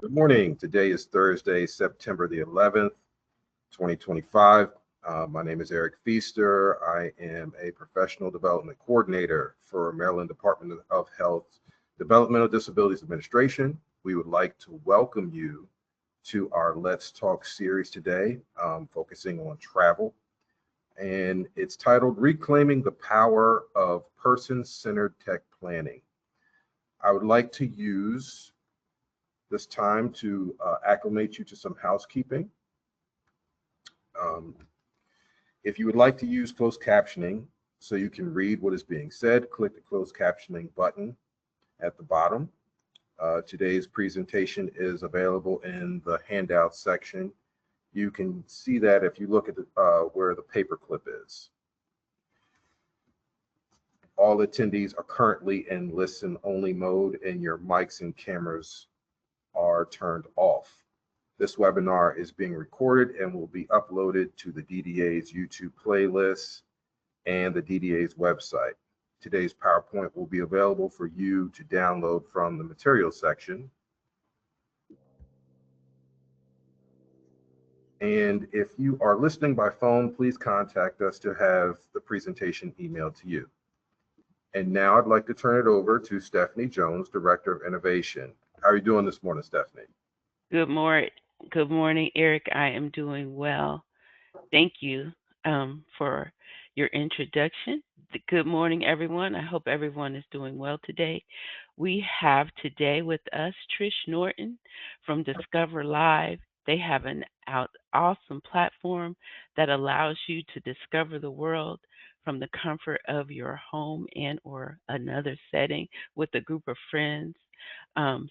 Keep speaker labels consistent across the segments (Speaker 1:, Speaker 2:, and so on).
Speaker 1: Good morning. Today is Thursday, September the 11th, 2025. My name is Eric Feaster. I am a professional development coordinator for Maryland Department of Health Developmental Disabilities Administration. We would like to welcome you to our Let's Talk series today, focusing on travel. And it's titled Reclaiming the Power of Person Centered Tech Planning. I would like to use this time to acclimate you to some housekeeping. Um, if you would like to use closed captioning so you can read what is being said, click the closed captioning button at the bottom. Today's presentation is available in the handout section. You can see that if you look at where the paperclip is. All attendees are currently in listen only mode and your mics and cameras are turned off. This webinar is being recorded and will be uploaded to the DDA's YouTube playlist and the DDA's website. Today's PowerPoint will be available for you to download from the materials section. And if you are listening by phone, please contact us to have the presentation emailed to you. And now I'd like to turn it over to Stephanie Jones, Director of Innovation. How are you doing this morning, Stephanie?
Speaker 2: Good morning. Good morning, Eric. I am doing well. Thank you for your introduction. Good morning, everyone. I hope everyone is doing well today. We have today with us Trish Norton from Discover Live. They have an awesome platform that allows you to discover the world from the comfort of your home and or another setting with a group of friends. I'm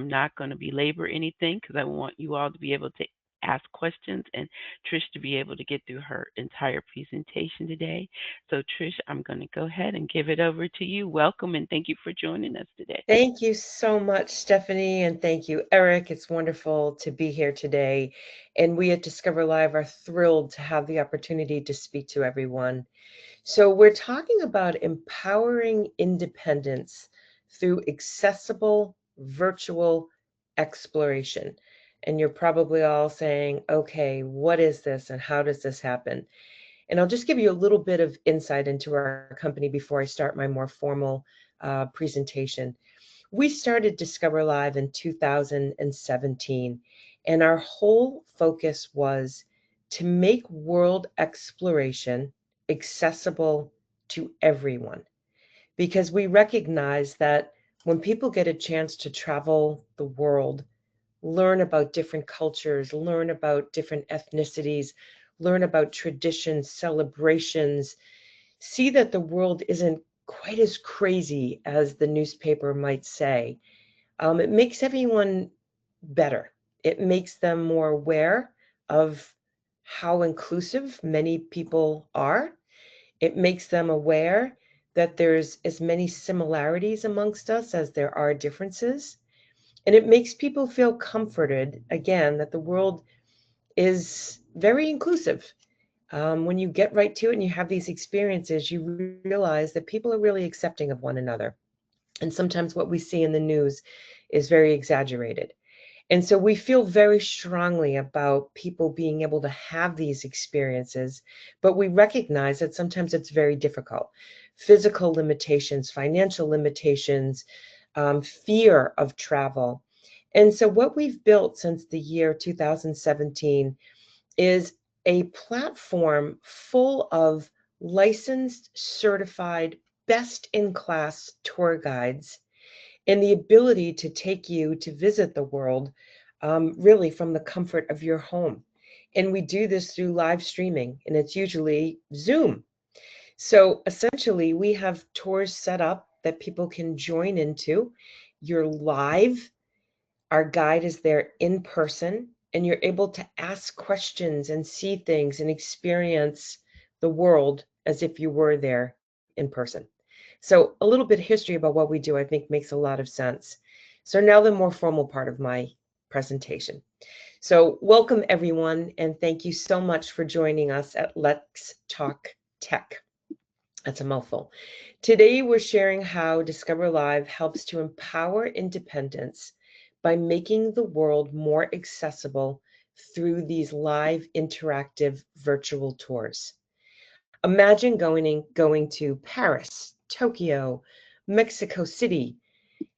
Speaker 2: not going to belabor anything because I want you all to be able to ask questions and Trish to be able to get through her entire presentation today. So, Trish, I'm going to go ahead and give it over to you. Welcome and thank you for joining us today.
Speaker 3: Thank you so much, Stephanie, and thank you, Eric. It's wonderful to be here today. And we at Discover Live are thrilled to have the opportunity to speak to everyone. So, we're talking about empowering independence through accessible virtual exploration. And you're probably all saying, okay, what is this and how does this happen? And I'll just give you a little bit of insight into our company before I start my more formal presentation. We started Discover Live in 2017, and our whole focus was to make world exploration accessible to everyone. Because we recognize that when people get a chance to travel the world, learn about different cultures, learn about different ethnicities, learn about traditions, celebrations, see that the world isn't quite as crazy as the newspaper might say. It makes everyone better. It makes them more aware of how inclusive many people are. It makes them aware that there's as many similarities amongst us as there are differences. And it makes people feel comforted, again, that the world is very inclusive. When you get right to it and you have these experiences, you realize that people are really accepting of one another. And sometimes what we see in the news is very exaggerated. And so we feel very strongly about people being able to have these experiences, but we recognize that sometimes it's very difficult. Physical limitations, financial limitations, fear of travel. And so what we've built since the year 2017 is a platform full of licensed, certified, best in class tour guides and the ability to take you to visit the world really from the comfort of your home. And we do this through live streaming, and it's usually Zoom. So essentially, we have tours set up that people can join into. You're live, our guide is there in person, and you're able to ask questions and see things and experience the world as if you were there in person. So, a little bit of history about what we do, I think, makes a lot of sense. So, now the more formal part of my presentation. So, welcome everyone, and thank you so much for joining us at Let's Talk Tech. That's a mouthful. Today, we're sharing how Discover Live helps to empower independence by making the world more accessible through these live interactive virtual tours. Imagine going to Paris, Tokyo, Mexico City,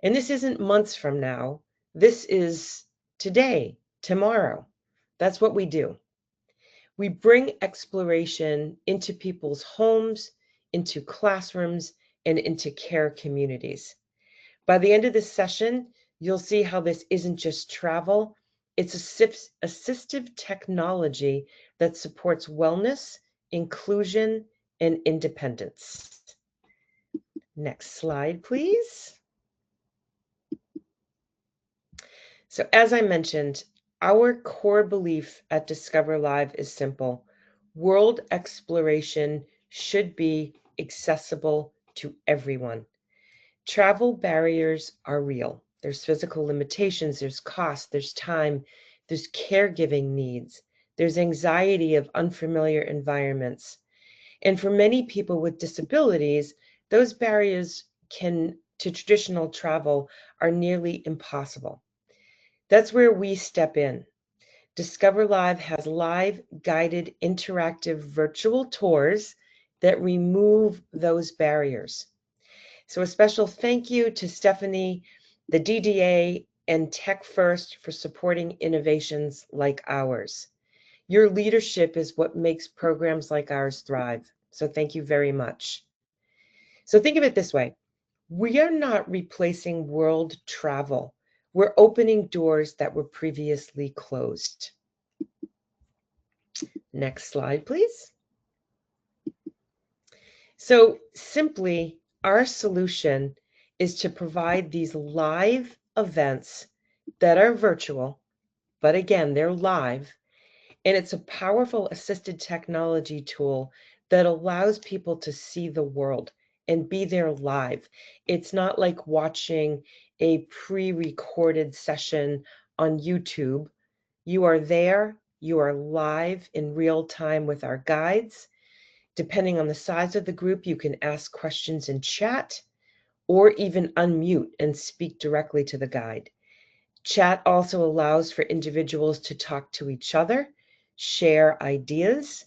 Speaker 3: and this isn't months from now. This is today, tomorrow. That's what we do. We bring exploration into people's homes, into classrooms, and into care communities. By the end of this session, you'll see how this isn't just travel, it's assistive technology that supports wellness, inclusion, and independence. Next slide, please. So as I mentioned, our core belief at Discover Live is simple. World exploration should be accessible to everyone. Travel barriers are real. There's physical limitations, there's cost, there's time, there's caregiving needs, there's anxiety of unfamiliar environments. And for many people with disabilities, those barriers to traditional travel are nearly impossible. That's where we step in. Discover Live has live, guided, interactive virtual tours that remove those barriers. So a special thank you to Stephanie, the DDA, and Tech First for supporting innovations like ours. Your leadership is what makes programs like ours thrive. So thank you very much. So think of it this way. We are not replacing world travel. We're opening doors that were previously closed. Next slide, please. So simply, our solution is to provide these live events that are virtual, but again, they're live, and it's a powerful assisted technology tool that allows people to see the world and be there live. It's not like watching a pre-recorded session on YouTube. You are there, you are live in real time with our guides. Depending on the size of the group, you can ask questions in chat or even unmute and speak directly to the guide. Chat also allows for individuals to talk to each other, share ideas,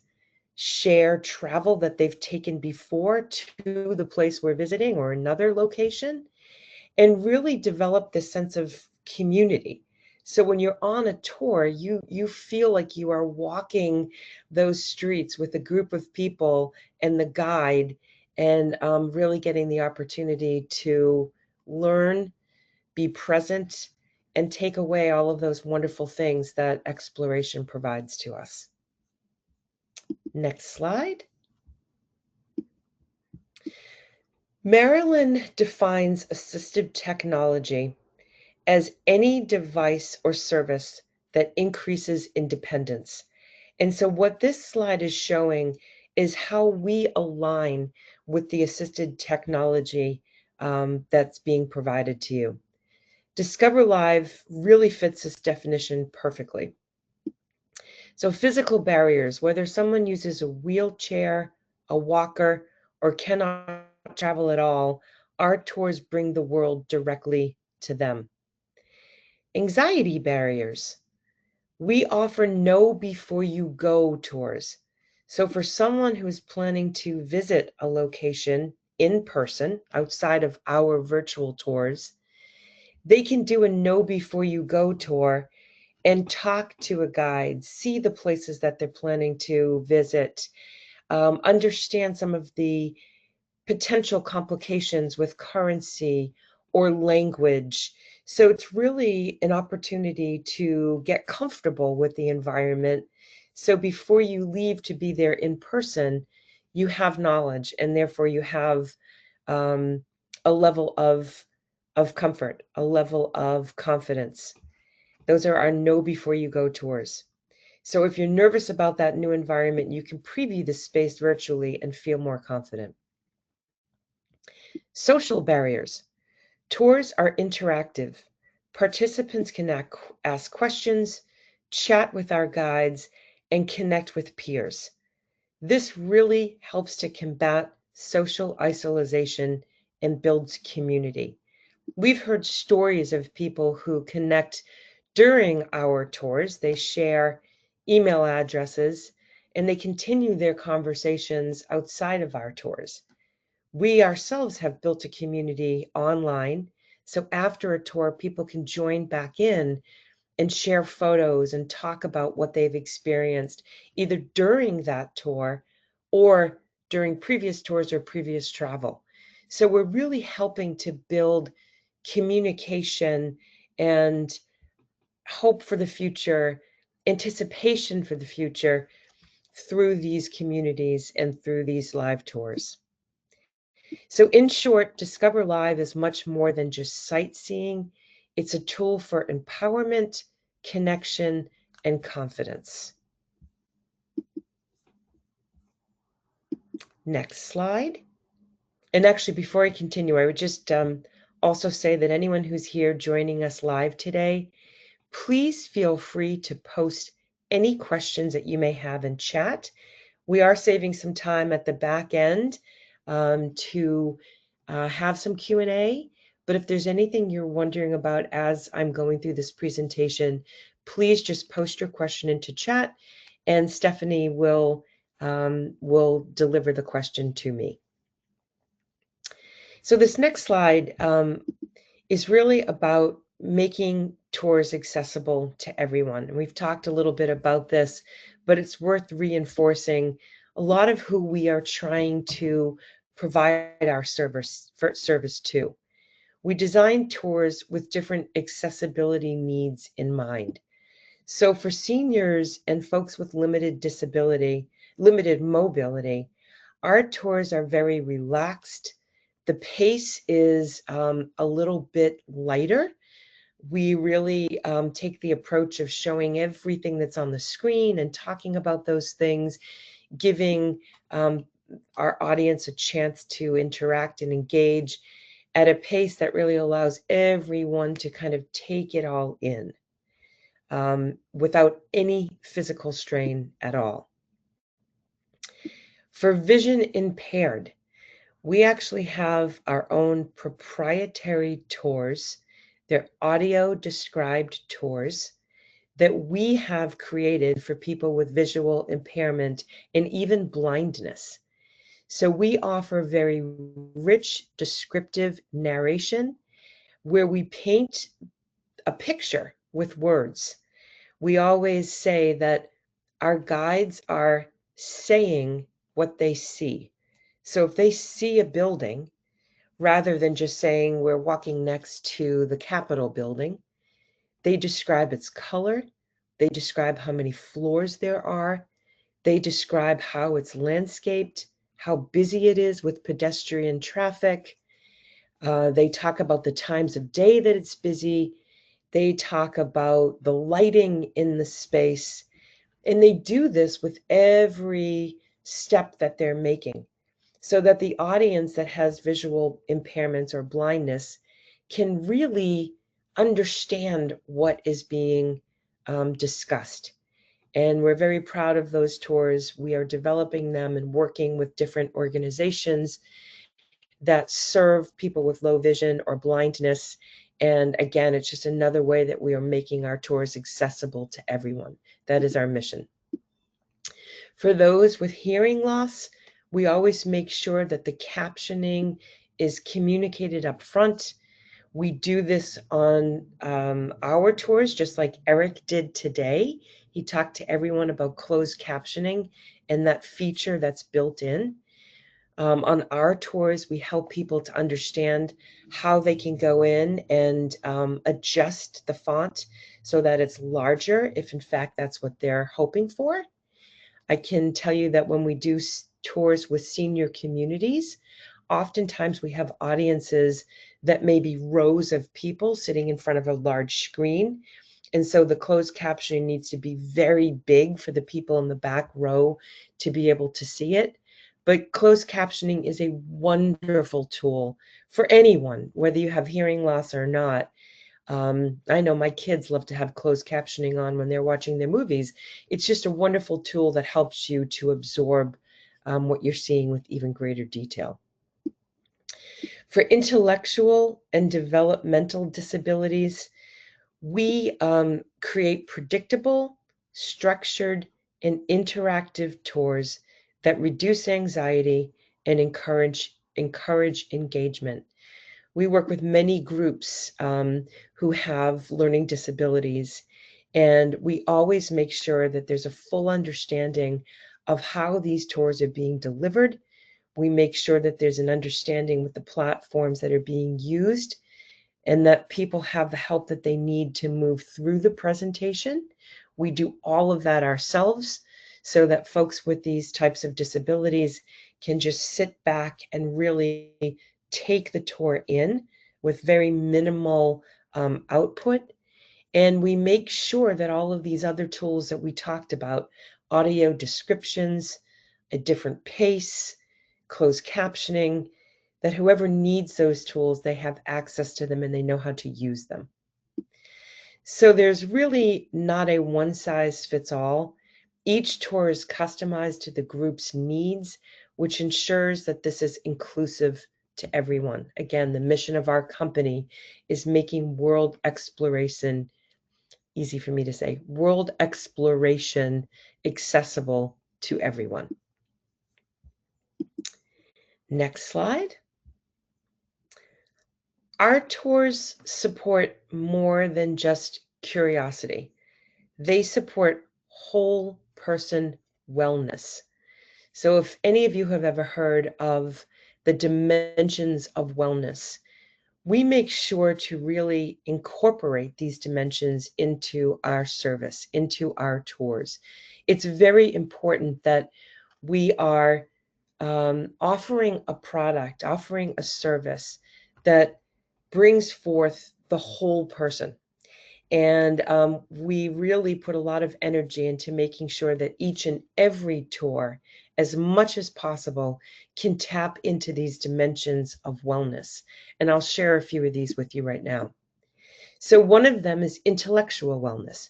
Speaker 3: share travel that they've taken before to the place we're visiting or another location, and really develop this sense of community. So when you're on a tour, you feel like you are walking those streets with a group of people and the guide, and really getting the opportunity to learn, be present, and take away all of those wonderful things that exploration provides to us. Next slide. Marilyn defines assistive technology as any device or service that increases independence. And so what this slide is showing is how we align with the assisted technology that's being provided to you. Discover Live really fits this definition perfectly. So physical barriers, whether someone uses a wheelchair, a walker, or cannot travel at all, our tours bring the world directly to them. Anxiety barriers. We offer know before you go tours. So for someone who is planning to visit a location in person outside of our virtual tours, they can do a know before you go tour and talk to a guide, see the places that they're planning to visit, understand some of the potential complications with currency or language. So it's really an opportunity to get comfortable with the environment. So before you leave to be there in person, you have knowledge, and therefore you have a level of comfort, a level of confidence. Those are our know before you go tours. So if you're nervous about that new environment, you can preview the space virtually and feel more confident. Social barriers. Tours are interactive. Participants can ask questions, chat with our guides, and connect with peers. This really helps to combat social isolation and builds community. We've heard stories of people who connect during our tours. They share email addresses and they continue their conversations outside of our tours. We ourselves have built a community online. So after a tour, people can join back in and share photos and talk about what they've experienced either during that tour or during previous tours or previous travel. So we're really helping to build communication and hope for the future, anticipation for the future through these communities and through these live tours. So in short, Discover Live is much more than just sightseeing. It's a tool for empowerment, connection, and confidence. Next slide. And actually, before I continue, I would just also say that anyone who's here joining us live today, please feel free to post any questions that you may have in chat. We are saving some time at the back end to have some Q&A, but if there's anything you're wondering about as I'm going through this presentation, please just post your question into chat and Stephanie will deliver the question to me. So this next slide is really about making tours accessible to everyone. And we've talked a little bit about this, but it's worth reinforcing a lot of who we are trying to provide our service to. We design tours with different accessibility needs in mind. So for seniors and folks with limited mobility, our tours are very relaxed. The pace is a little bit lighter. We really take the approach of showing everything that's on the screen and talking about those things, giving our audience a chance to interact and engage at a pace that really allows everyone to kind of take it all in without any physical strain at all. For vision impaired, we actually have our own proprietary tours. They're audio described tours that we have created for people with visual impairment and even blindness. So we offer very rich descriptive narration where we paint a picture with words. We always say that our guides are saying what they see. So if they see a building, rather than just saying we're walking next to the Capitol building, they describe its color, they describe how many floors there are, they describe how it's landscaped, how busy it is with pedestrian traffic. They talk about the times of day that it's busy. They talk about the lighting in the space. And they do this with every step that they're making so that the audience that has visual impairments or blindness can really understand what is being discussed. And we're very proud of those tours. We are developing them and working with different organizations that serve people with low vision or blindness. And again, it's just another way that we are making our tours accessible to everyone. That is our mission. For those with hearing loss, we always make sure that the captioning is communicated up front. We do this on our tours, just like Eric did today. He talked to everyone about closed captioning and that feature that's built in. On our tours, we help people to understand how they can go in and adjust the font so that it's larger, if in fact that's what they're hoping for. I can tell you that when we do tours with senior communities, oftentimes we have audiences that may be rows of people sitting in front of a large screen. And so the closed captioning needs to be very big for the people in the back row to be able to see it. But closed captioning is a wonderful tool for anyone, whether you have hearing loss or not. I know my kids love to have closed captioning on when they're watching their movies. It's just a wonderful tool that helps you to absorb what you're seeing with even greater detail. For intellectual and developmental disabilities, we create predictable, structured, and interactive tours that reduce anxiety and encourage engagement. We work with many groups who have learning disabilities, and we always make sure that there's a full understanding of how these tours are being delivered. We make sure that there's an understanding with the platforms that are being used and that people have the help that they need to move through the presentation. We do all of that ourselves so that folks with these types of disabilities can just sit back and really take the tour in with very minimal output. And we make sure that all of these other tools that we talked about, audio descriptions, a different pace, closed captioning, that whoever needs those tools, they have access to them and they know how to use them. So there's really not a one size fits all. Each tour is customized to the group's needs, which ensures that this is inclusive to everyone. Again, the mission of our company is making world exploration, easy for me to say, world exploration accessible to everyone. Next slide. Our tours support more than just curiosity. They support whole person wellness. So if any of you have ever heard of the dimensions of wellness, we make sure to really incorporate these dimensions into our service, into our tours. It's very important that we are offering a product, offering a service that brings forth the whole person. And we really put a lot of energy into making sure that each and every tour, as much as possible, can tap into these dimensions of wellness. And I'll share a few of these with you right now. So one of them is intellectual wellness,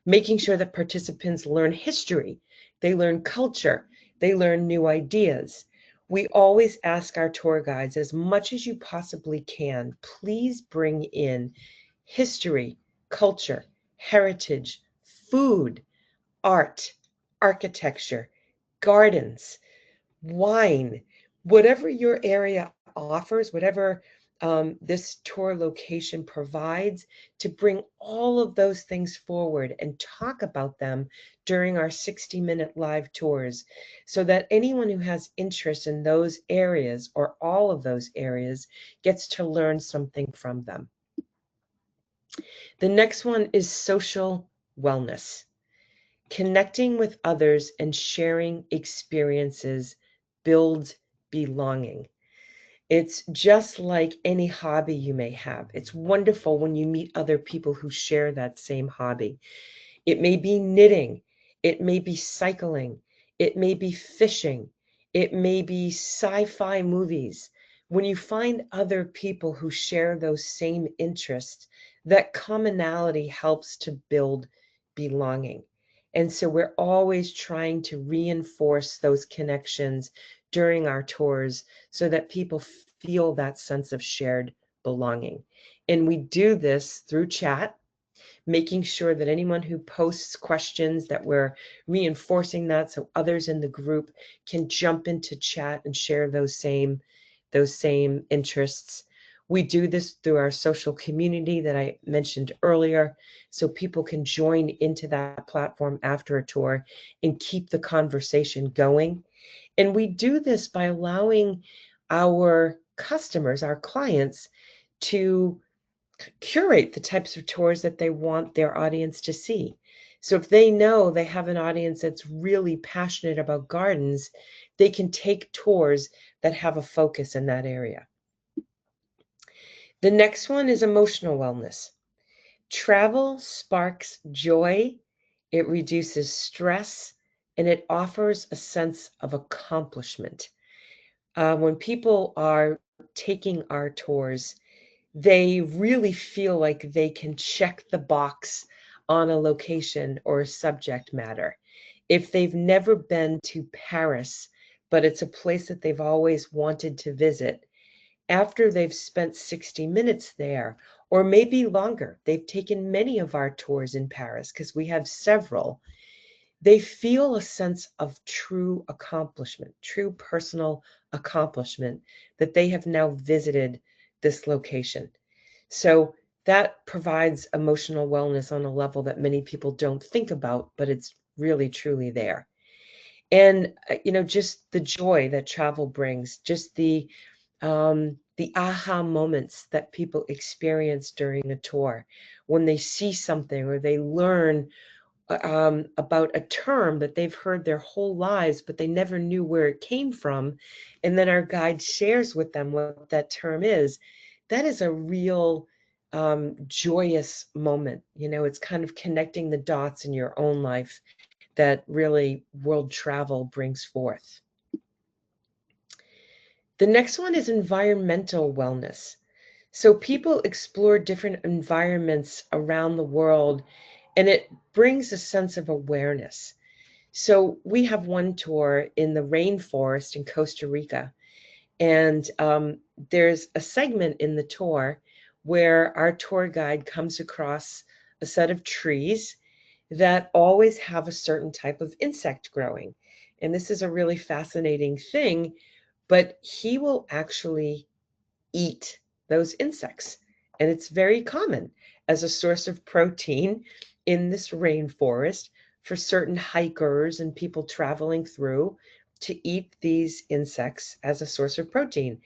Speaker 3: making sure that participants learn history, they learn culture, they learn new ideas. We always ask our tour guides, as much as you possibly can, please bring in history, culture, heritage, food, art, architecture, gardens, wine, whatever your area offers, whatever this tour location provides, to bring all of those things forward and talk about them during our 60-minute live tours so that anyone who has interest in those areas or all of those areas gets to learn something from them. The next one is social wellness. Connecting with others and sharing experiences builds belonging. It's just like any hobby you may have. It's wonderful when you meet other people who share that same hobby. It may be knitting, it may be cycling, it may be fishing, it may be sci-fi movies. When you find other people who share those same interests, that commonality helps to build belonging. And so we're always trying to reinforce those connections during our tours so that people feel that sense of shared belonging. And we do this through chat, making sure that anyone who posts questions, that we're reinforcing that so others in the group can jump into chat and share those same interests. We do this through our social community that I mentioned earlier, so people can join into that platform after a tour and keep the conversation going. And we do this by allowing our customers, our clients, to curate the types of tours that they want their audience to see. So if they know they have an audience that's really passionate about gardens, they can take tours that have a focus in that area. The next one is emotional wellness. Travel sparks joy, it reduces stress, and it offers a sense of accomplishment. When people are taking our tours, they really feel like they can check the box on a location or a subject matter. If they've never been to Paris, but it's a place that they've always wanted to visit, after they've spent 60 minutes there, or maybe longer, they've taken many of our tours in Paris because we have several, they feel a sense of true accomplishment, true personal accomplishment that they have now visited this location. So that provides emotional wellness on a level that many people don't think about, but it's really truly there. And just the joy that travel brings, just the aha moments that people experience during a tour when they see something or they learn about a term that they've heard their whole lives, but they never knew where it came from. And then our guide shares with them what that term is. That is a real joyous moment. It's kind of connecting the dots in your own life that really world travel brings forth. The next one is environmental wellness. So people explore different environments around the world, and it brings a sense of awareness. So we have one tour in the rainforest in Costa Rica, and there's a segment in the tour where our tour guide comes across a set of trees that always have a certain type of insect growing. And this is a really fascinating thing, but he will actually eat those insects. And it's very common as a source of protein in this rainforest for certain hikers and people traveling through to eat these insects as a source of protein.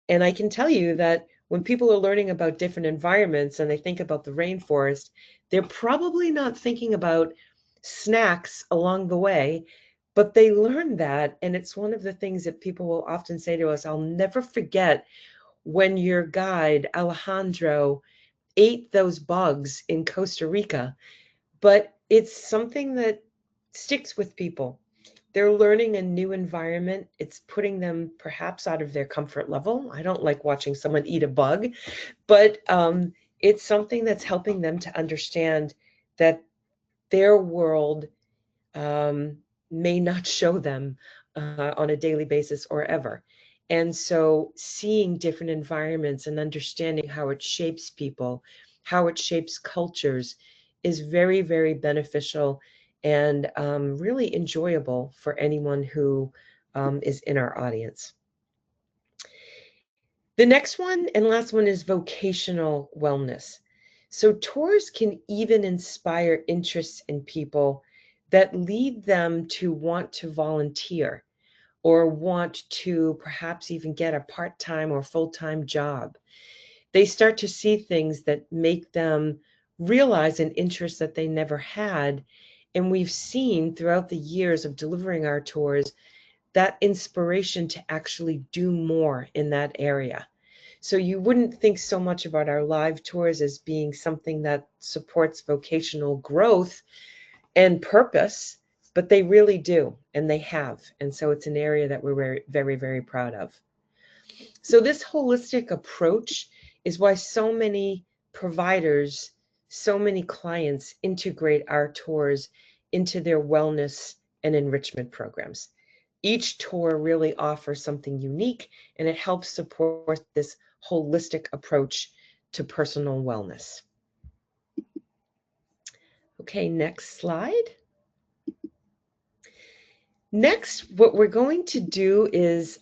Speaker 3: And I can tell you that when people are learning about different environments and they think about the rainforest, they're probably not thinking about snacks along the way, but they learn that. And it's one of the things that people will often say to us, I'll never forget when your guide, Alejandro, ate those bugs in Costa Rica. But it's something that sticks with people. They're learning a new environment. It's putting them perhaps out of their comfort level. I don't like watching someone eat a bug, but it's something that's helping them to understand that their world may not show them on a daily basis or ever. And so seeing different environments and understanding how it shapes people, how it shapes cultures is very, very beneficial and really enjoyable for anyone who is in our audience. The next one and last one is vocational wellness. So tours can even inspire interests in people that lead them to want to volunteer or want to perhaps even get a part-time or full-time job. They start to see things that make them realize an interest that they never had. And we've seen throughout the years of delivering our tours that inspiration to actually do more in that area. So you wouldn't think so much about our live tours as being something that supports vocational growth and purpose, but they really do, and they have. And so it's an area that we're very, very, very proud of. So this holistic approach is why so many providers, so many clients integrate our tours into their wellness and enrichment programs. Each tour really offers something unique, and it helps support this holistic approach to personal wellness. Okay, next slide. Next, what we're going to do is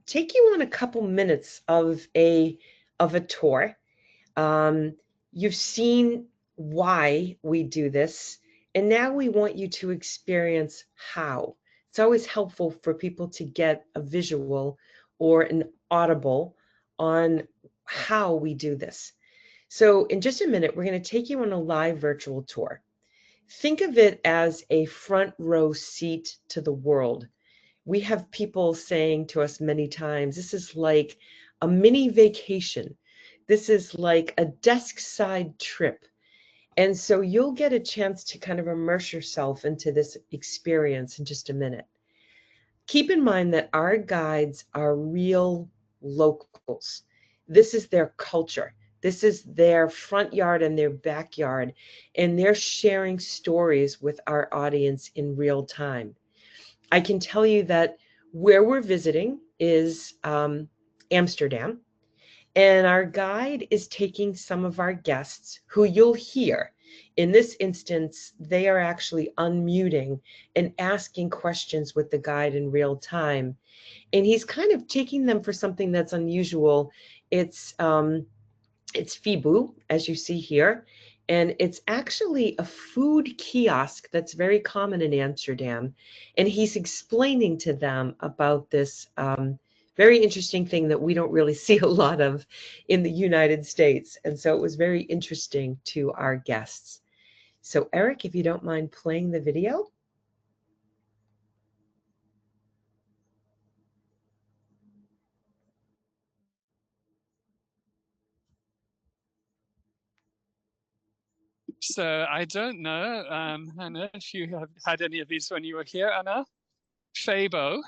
Speaker 3: take you on a couple minutes of a tour. You've seen why we do this, and now we want you to experience how. It's always helpful for people to get a visual or an audible on how we do this. So in just a minute, we're going to take you on a live virtual tour. Think of it as a front row seat to the world. We have people saying to us many times, this is like a mini vacation. This is like a desk side trip. And so you'll get a chance to kind of immerse yourself into this experience in just a minute. Keep in mind that our guides are real locals. This is their culture. This is their front yard and their backyard, and they're sharing stories with our audience in real time. I can tell you that where we're visiting is Amsterdam. And our guide is taking some of our guests who you'll hear. In this instance, they are actually unmuting and asking questions with the guide in real time. And he's kind of taking them for something that's unusual. It's Fibu, as you see here, and it's actually a food kiosk that's very common in Amsterdam. And he's explaining to them about this very interesting thing that we don't really see a lot of in the United States. And so it was very interesting to our guests. So Eric, if you don't mind playing the video.
Speaker 4: So I don't know, Hannah, if you have had any of these when you were here, Anna. Fabo,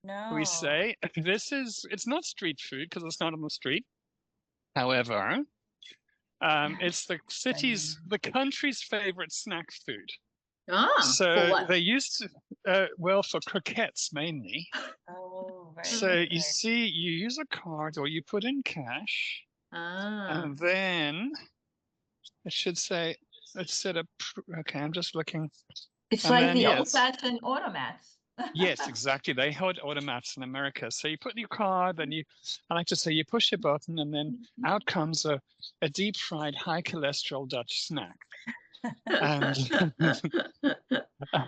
Speaker 4: we
Speaker 5: No.
Speaker 4: say. It's not street food because it's not on the street. However, it's the country's favorite snack food.
Speaker 5: For
Speaker 4: So
Speaker 5: what?
Speaker 4: they used to, well, for croquettes mainly.
Speaker 5: Oh, right.
Speaker 4: So
Speaker 5: okay.
Speaker 4: you see, you use a card or you put in cash,
Speaker 5: Ah,
Speaker 4: and then it should say, okay, I'm just looking.
Speaker 5: it's
Speaker 4: and
Speaker 5: like
Speaker 4: then,
Speaker 5: the
Speaker 4: yes.
Speaker 5: old-fashioned automats.
Speaker 4: Yes, exactly. They hold automats in America. So you put your card, then I like to say you push a button, and then out comes a deep fried high cholesterol Dutch snack. And,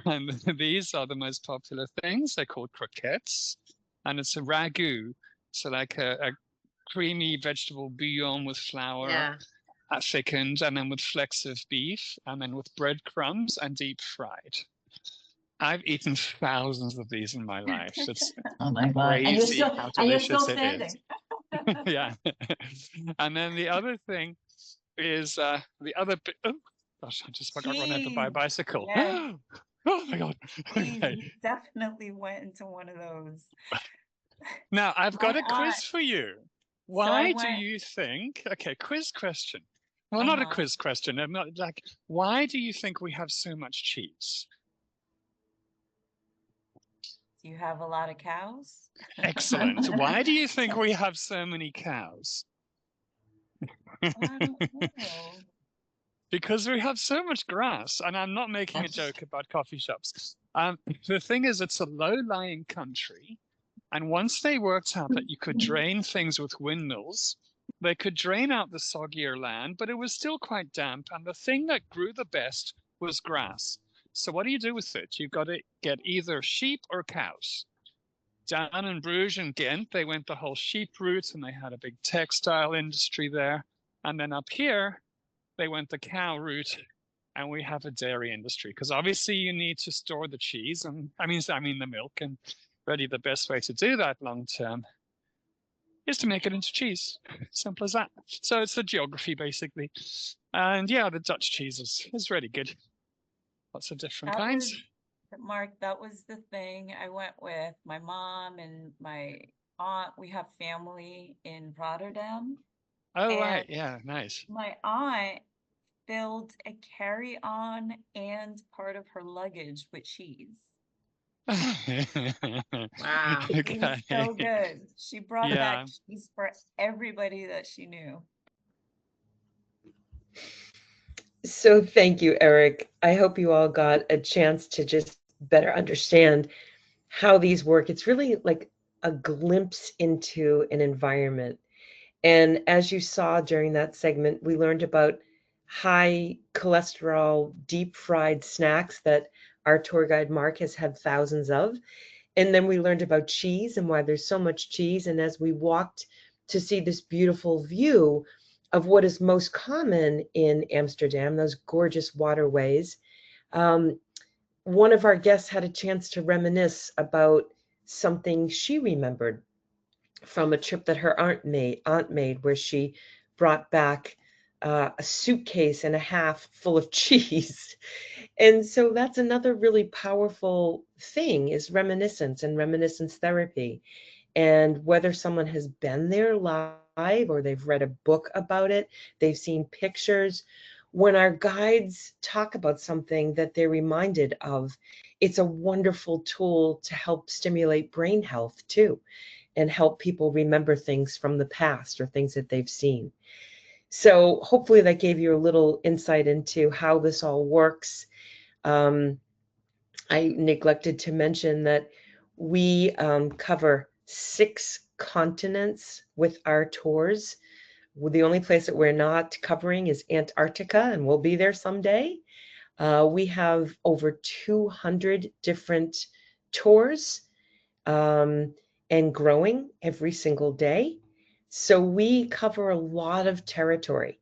Speaker 4: and these are the most popular things. They're called croquettes, and it's a ragu. So like a creamy vegetable bouillon with flour.
Speaker 5: Yeah.
Speaker 4: Thickened, and then with flecks of beef, and then with breadcrumbs and deep fried. I've eaten thousands of these in my life. It's
Speaker 5: Oh my God. And
Speaker 4: crazy how
Speaker 5: you're still
Speaker 4: delicious it
Speaker 5: standing.
Speaker 4: is. Yeah. And then the other thing is the other bit. Oh gosh, I just got run over by a
Speaker 5: Cheese.
Speaker 4: bicycle.
Speaker 5: Yes.
Speaker 4: Oh my God.
Speaker 5: Cheese,
Speaker 4: Okay.
Speaker 5: you definitely went into one of those.
Speaker 4: Now I've got
Speaker 5: My
Speaker 4: a quiz
Speaker 5: aunt-
Speaker 4: for you.
Speaker 5: I
Speaker 4: Why do
Speaker 5: went-
Speaker 4: you think? Okay, quiz question. Well, not a quiz question. I'm not like. Why do you think we have so much cheese?
Speaker 5: Do you have a lot of cows?
Speaker 4: Excellent. Why do you think we have so many cows?
Speaker 5: I don't know.
Speaker 4: Because we have so much grass, and I'm not making a joke about coffee shops. The thing is, it's a low-lying country, and once they worked out that you could drain things with windmills, they could drain out the soggier land, but it was still quite damp, and the thing that grew the best was grass. So what do you do with it? You've got to get either sheep or cows. Down in Bruges and Ghent, they went the whole sheep route, and they had a big textile industry there. And then up here, they went the cow route, and we have a dairy industry, because obviously you need to store the cheese, and I mean the milk, and really the best way to do that long term is to make it into cheese. Simple as that. So it's the geography basically. And yeah, the Dutch cheese is really good. Lots of different kinds.
Speaker 5: Mark, that was the thing I went with my mom and my aunt. We have family in Rotterdam.
Speaker 4: Oh, right. Yeah, nice.
Speaker 5: My aunt filled a carry-on and part of her luggage with cheese.
Speaker 3: Wow.
Speaker 5: It was so
Speaker 4: Okay.
Speaker 5: good. She brought
Speaker 4: Yeah.
Speaker 5: back cheese for everybody that she knew.
Speaker 3: So thank you, Eric. I hope you all got a chance to just better understand how these work. It's really like a glimpse into an environment. And as you saw during that segment, we learned about high cholesterol, deep fried snacks that our tour guide Mark has had thousands of. And then we learned about cheese and why there's so much cheese. And as we walked to see this beautiful view of what is most common in Amsterdam, those gorgeous waterways, one of our guests had a chance to reminisce about something she remembered from a trip that her aunt made, where she brought back a suitcase and a half full of cheese. And so that's another really powerful thing, is reminiscence and reminiscence therapy. And whether someone has been there live or they've read a book about it, they've seen pictures, when our guides talk about something that they're reminded of, it's a wonderful tool to help stimulate brain health too. and help people remember things from the past or things that they've seen. So hopefully that gave you a little insight into how this all works. I neglected to mention that we cover 6 continents with our tours. The only place that we're not covering is Antarctica, and we'll be there someday. We have over 200 different tours and growing every single day. So we cover a lot of territory.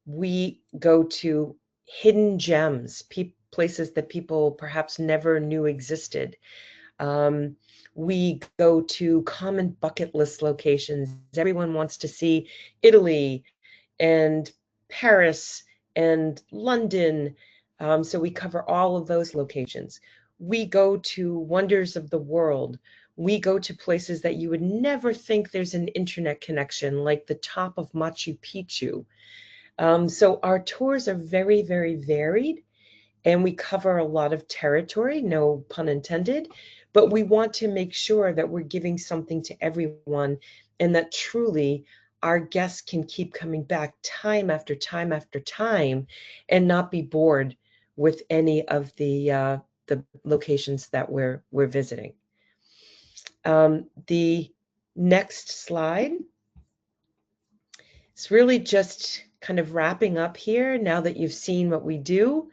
Speaker 3: We go to hidden gems, places that people perhaps never knew existed. We go to common bucket list locations. Everyone wants to see Italy and Paris and London. So we cover all of those locations. We go to wonders of the world. We go to places that you would never think there's an internet connection, like the top of Machu Picchu. So our tours are very, very varied, and we cover a lot of territory, no pun intended, but we want to make sure that we're giving something to everyone and that truly our guests can keep coming back time after time after time and not be bored with any of the locations that we're visiting. The next slide. It's really just kind of wrapping up here. Now that you've seen what we do,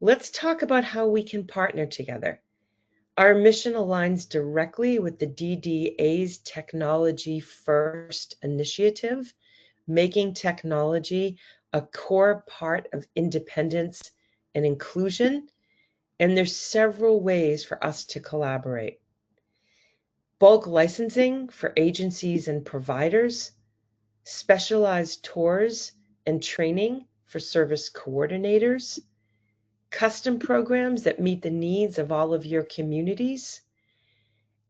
Speaker 3: let's talk about how we can partner together. Our mission aligns directly with the DDA's Technology First initiative, making technology a core part of independence and inclusion. And there's several ways for us to collaborate. Bulk licensing for agencies and providers, specialized tours and training for service coordinators, custom programs that meet the needs of all of your communities.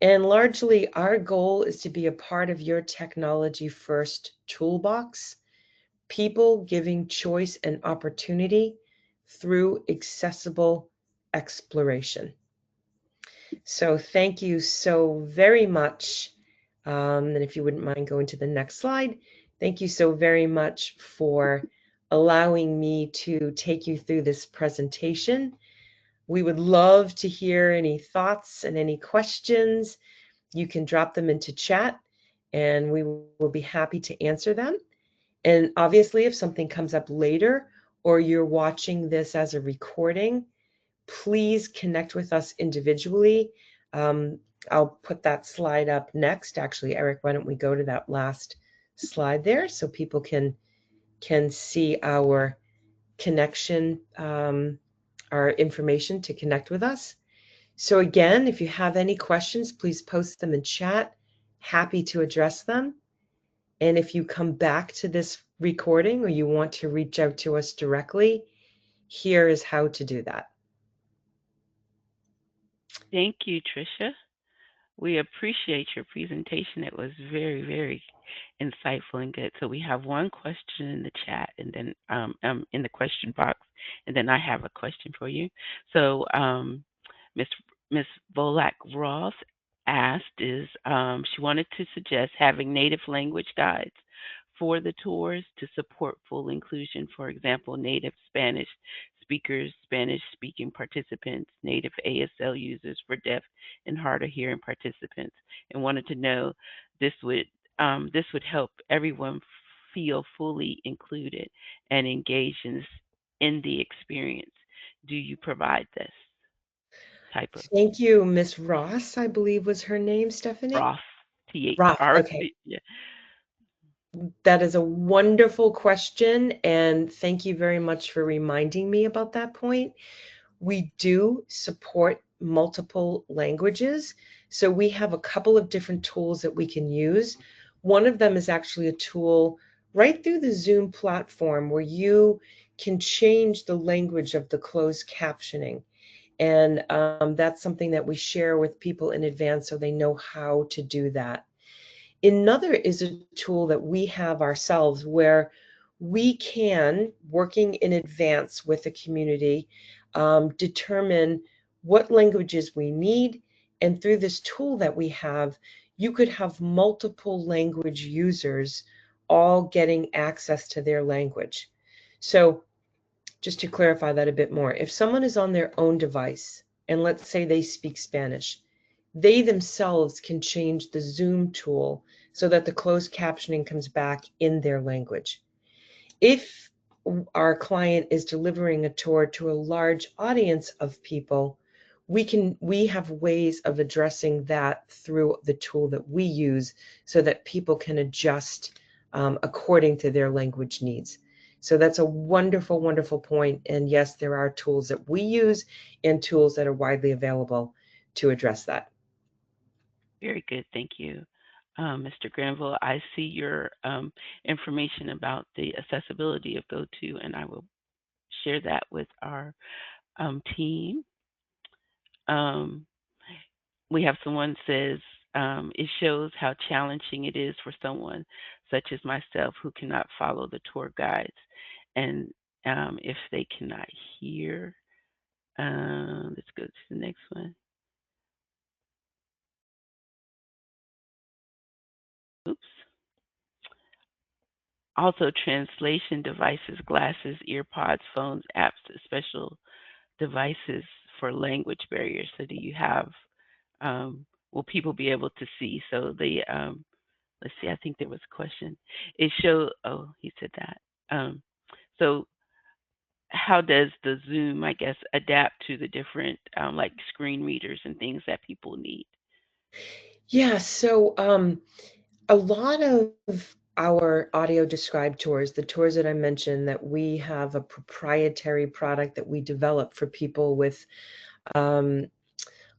Speaker 3: And largely, our goal is to be a part of your technology first toolbox, people giving choice and opportunity through accessible exploration. So thank you so very much. And if you wouldn't mind going to the next slide, thank you so very much for allowing me to take you through this presentation. We would love to hear any thoughts and any questions. You can drop them into chat and we will be happy to answer them. And obviously, if something comes up later or you're watching this as a recording, please connect with us individually. I'll put that slide up next. Actually, Eric, why don't we go to that last slide there so people can see our connection, our information to connect with us. So again, if you have any questions, please post them in chat. Happy to address them. And if you come back to this recording or you want to reach out to us directly, here is how to do that.
Speaker 2: Thank you, Tricia. We appreciate your presentation. It was very, very insightful and good. So we have one question in the chat, and then in the question box, and then I have a question for you. So Miss Volak Ross asked she wanted to suggest having native language guides for the tours to support full inclusion. For example, native Spanish speakers, Spanish speaking participants, native ASL users for deaf and hard of hearing participants, and wanted to know this would help everyone feel fully included and engaged in the experience. Do you provide this type of
Speaker 3: Thank you, Miss Ross, I believe was her name, Stephanie?
Speaker 2: Ross,
Speaker 3: Ross,
Speaker 2: THR?
Speaker 3: okay.
Speaker 2: Yeah.
Speaker 3: That is a wonderful question, and thank you very much for reminding me about that point. We do support multiple languages, so we have a couple of different tools that we can use. One of them is actually a tool right through the Zoom platform where you can change the language of the closed captioning. And that's something that we share with people in advance so they know how to do that. Another is a tool that we have ourselves where we can, working in advance with the community, determine what languages we need. And through this tool that we have, you could have multiple language users all getting access to their language. So just to clarify that a bit more, if someone is on their own device, and let's say they speak Spanish, they themselves can change the Zoom tool so that the closed captioning comes back in their language. If our client is delivering a tour to a large audience of people, we have ways of addressing that through the tool that we use so that people can adjust according to their language needs. So that's a wonderful, wonderful point. And yes, there are tools that we use and tools that are widely available to address that.
Speaker 2: Very good. Thank you, Mr. Granville. I see your information about the accessibility of GoTo, and I will share that with our team. We have someone says it shows how challenging it is for someone such as myself who cannot follow the tour guides, and if they cannot hear, let's go to the next one. Oops. Also, translation devices, glasses, earpods, phones, apps, special devices for language barriers. So, do you have? Will people be able to see? So the let's see. I think there was a question. It showed. Oh, he said that. So, how does the Zoom, I guess, adapt to the different like screen readers and things that people need?
Speaker 3: Yeah, so a lot of our audio described tours, the tours that I mentioned, that we have a proprietary product that we develop for people with um,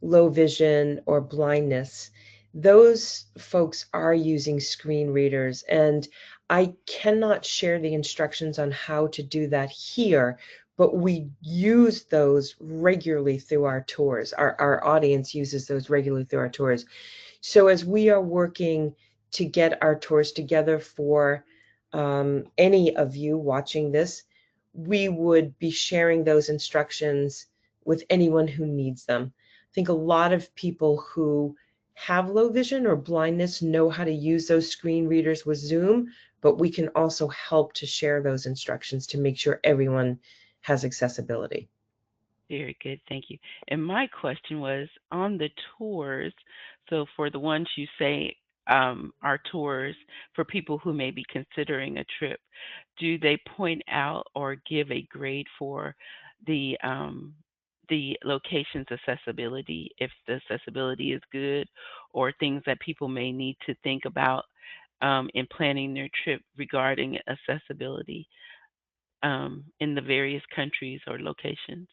Speaker 3: low vision or blindness, those folks are using screen readers. And I cannot share the instructions on how to do that here, but we use those regularly through our tours. Our audience uses those regularly through our tours. So as we are working to get our tours together for any of you watching this, we would be sharing those instructions with anyone who needs them. I think a lot of people who have low vision or blindness know how to use those screen readers with Zoom, but we can also help to share those instructions to make sure everyone has accessibility.
Speaker 2: Very good, thank you. And my question was on the tours. So for the ones you say are tours for people who may be considering a trip, do they point out or give a grade for the location's accessibility, if the accessibility is good, or things that people may need to think about in planning their trip regarding accessibility in the various countries or locations?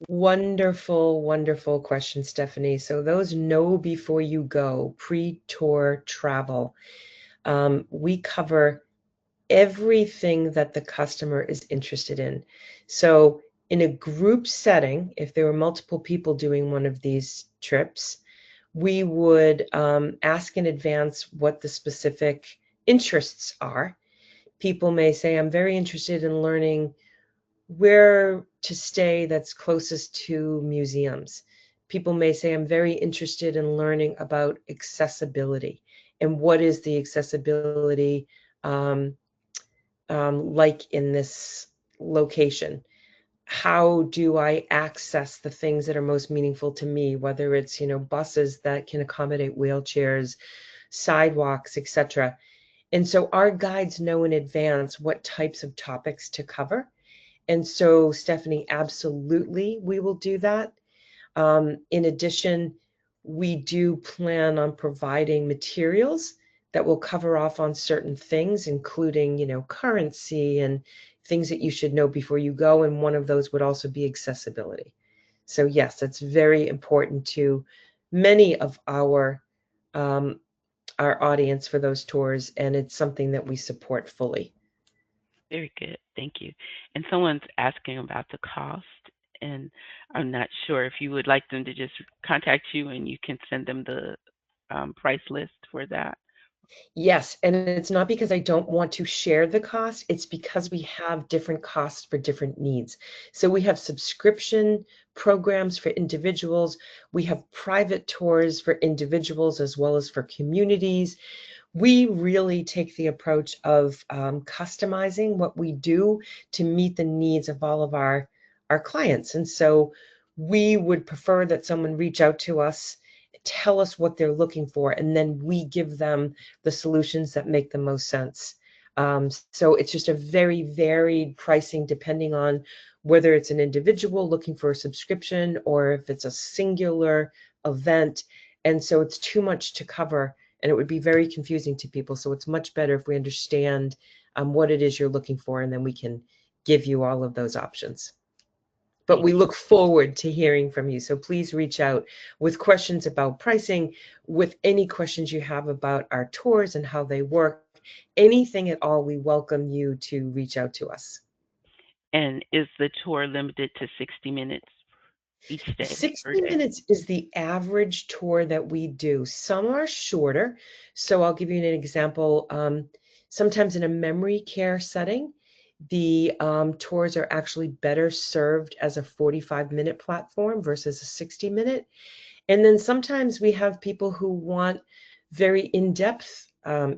Speaker 3: Wonderful, wonderful question, Stephanie. So those know before you go, pre-tour travel. We cover everything that the customer is interested in. So in a group setting, if there were multiple people doing one of these trips, we would ask in advance what the specific interests are. People may say, I'm very interested in learning where to stay that's closest to museums. People may say, I'm very interested in learning about accessibility and what is the accessibility um, like in this location. How do I access the things that are most meaningful to me, whether it's, buses that can accommodate wheelchairs, sidewalks, etc. And so our guides know in advance what types of topics to cover. And so, Stephanie, absolutely, we will do that. In addition, we do plan on providing materials that will cover off on certain things, including, currency and things that you should know before you go. And one of those would also be accessibility. So yes, that's very important to many of our audience for those tours, and it's something that we support fully.
Speaker 2: Very good. Thank you. And someone's asking about the cost, and I'm not sure if you would like them to just contact you and you can send them the price list for that,
Speaker 3: Yes, and it's not because I don't want to share the cost, it's because we have different costs for different needs. So we have subscription programs for individuals, we have private tours for individuals as well as for communities. We really take the approach of customizing what we do to meet the needs of all of our clients. And so we would prefer that someone reach out to us, tell us what they're looking for, and then we give them the solutions that make the most sense. So it's just a very varied pricing depending on whether it's an individual looking for a subscription or if it's a singular event. And so it's too much to cover and it would be very confusing to people. So it's much better if we understand what it is you're looking for, and then we can give you all of those options. But
Speaker 2: Thank
Speaker 3: we
Speaker 2: you.
Speaker 3: look forward to hearing from you. So please reach out with questions about pricing, with any questions you have about our tours and how they work, anything at all. We welcome you to reach out to us.
Speaker 2: And is the tour limited to 60 minutes each day per
Speaker 3: 60
Speaker 2: day?
Speaker 3: minutes is the average tour that we do. Some are shorter. So I'll give you an example. Sometimes in a memory care setting, the tours are actually better served as a 45-minute platform versus a 60-minute. And then sometimes we have people who want very in-depth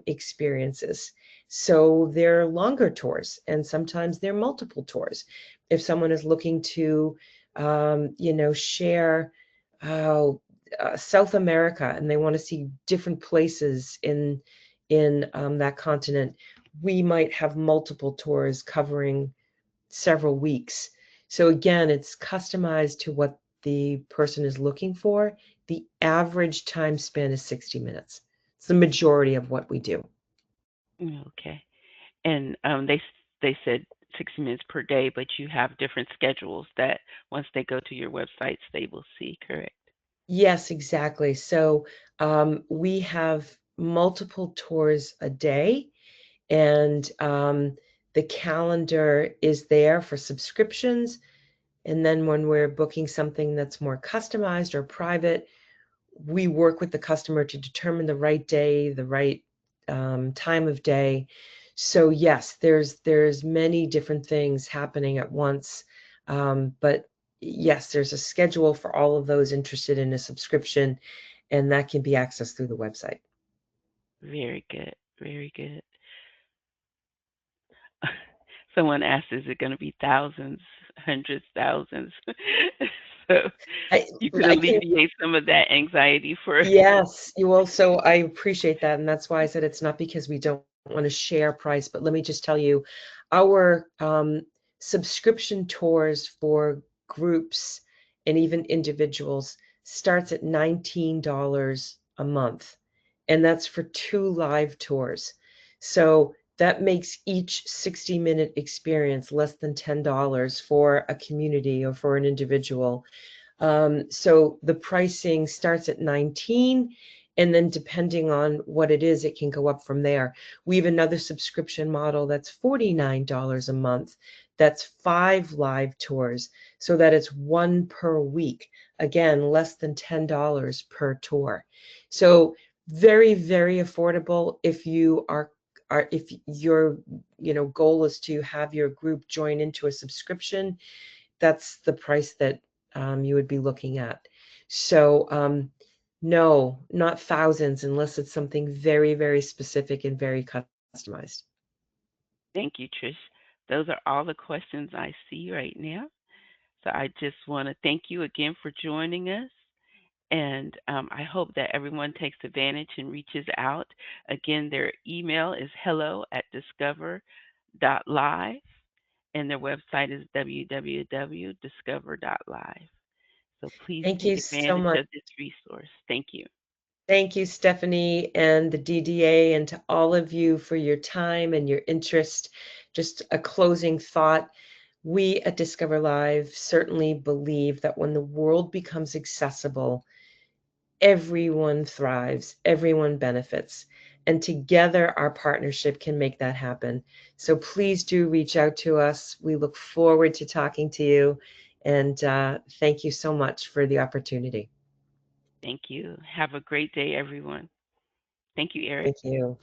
Speaker 3: experiences. So they're longer tours, and sometimes they're multiple tours. If someone is looking to, share uh, South America and they want to see different places in that continent, we might have multiple tours covering several weeks. So again, it's customized to what the person is looking for. The average time span is 60 minutes. It's the majority of what we do.
Speaker 2: Okay. And they said 60 minutes per day, but you have different schedules that once they go to your websites, they will see, correct?
Speaker 3: Yes, exactly. So we have multiple tours a day, and the calendar is there for subscriptions. And then when we're booking something that's more customized or private, we work with the customer to determine the right day, the right time of day. So yes, there's many different things happening at once, but yes, there's a schedule for all of those interested in a subscription, and that can be accessed through the website.
Speaker 2: Very good. Very good. Someone asked, is it going to be thousands, hundreds, thousands? So
Speaker 3: I,
Speaker 2: you could
Speaker 3: I can
Speaker 2: alleviate some of that anxiety for.
Speaker 3: Yes, you also, I appreciate that. And that's why I said it's not because we don't want to share price, but let me just tell you, our subscription tours for groups and even individuals starts at $19 a month. And that's for 2 live tours. So that makes each 60-minute experience less than $10 for a community or for an individual. So the pricing starts at 19, and then depending on what it is, it can go up from there. We have another subscription model that's $49 a month. That's 5 live tours, so that it's one per week. Again, less than $10 per tour. So very, very affordable if you are if your goal is to have your group join into a subscription. That's the price that you would be looking at. So no, not thousands unless it's something very, very specific and very customized.
Speaker 2: Thank you, Trish. Those are all the questions I see right now. So I just want to thank you again for joining us. And I hope that everyone takes advantage and reaches out. Again, their email is hello@discover.live, and their website is www.discover.live. So please
Speaker 3: Thank
Speaker 2: take
Speaker 3: you so
Speaker 2: advantage
Speaker 3: much.
Speaker 2: of this resource. Thank you.
Speaker 3: Thank you, Stephanie, and the DDA, and to all of you for your time and your interest. Just a closing thought. We at Discover Live certainly believe that when the world becomes accessible, everyone thrives, everyone benefits. And together, our partnership can make that happen. So please do reach out to us. We look forward to talking to you. And thank you so much for the opportunity.
Speaker 2: Thank you. Have a great day, everyone. Thank you, Eric.
Speaker 3: Thank you.